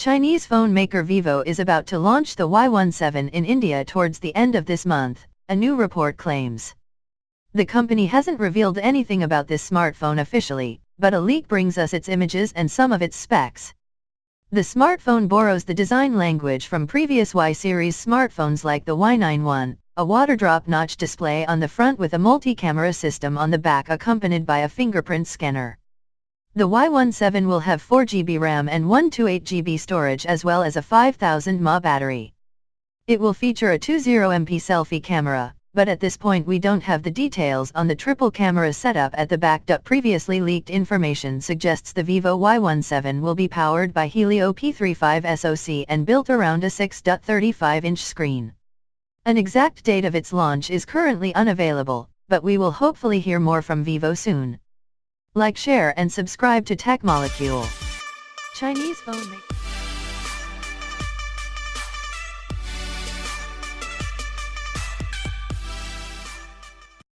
Chinese phone maker Vivo is about to launch the y17 in India towards the end of this month, a new report claims. The company hasn't revealed anything about this smartphone officially, but a leak brings us its images and some of its specs. The smartphone borrows the design language from previous Y-series smartphones like the Y91, a water drop notch display on the front with a multi-camera system on the back accompanied by a fingerprint scanner. The y17 will have 4GB RAM and 128GB storage as well as a 5000 mAh battery. It will feature a 20MP selfie camera, but at this point we don't have the details on the triple camera setup at the back. Previously leaked information suggests the Vivo Y17 will be powered by Helio P35 SoC and built around a 6.35-inch screen. An exact date of its launch is currently unavailable, but we will hopefully hear more from Vivo soon. Like, share and subscribe to Tech Molecule. Chinese phone maker.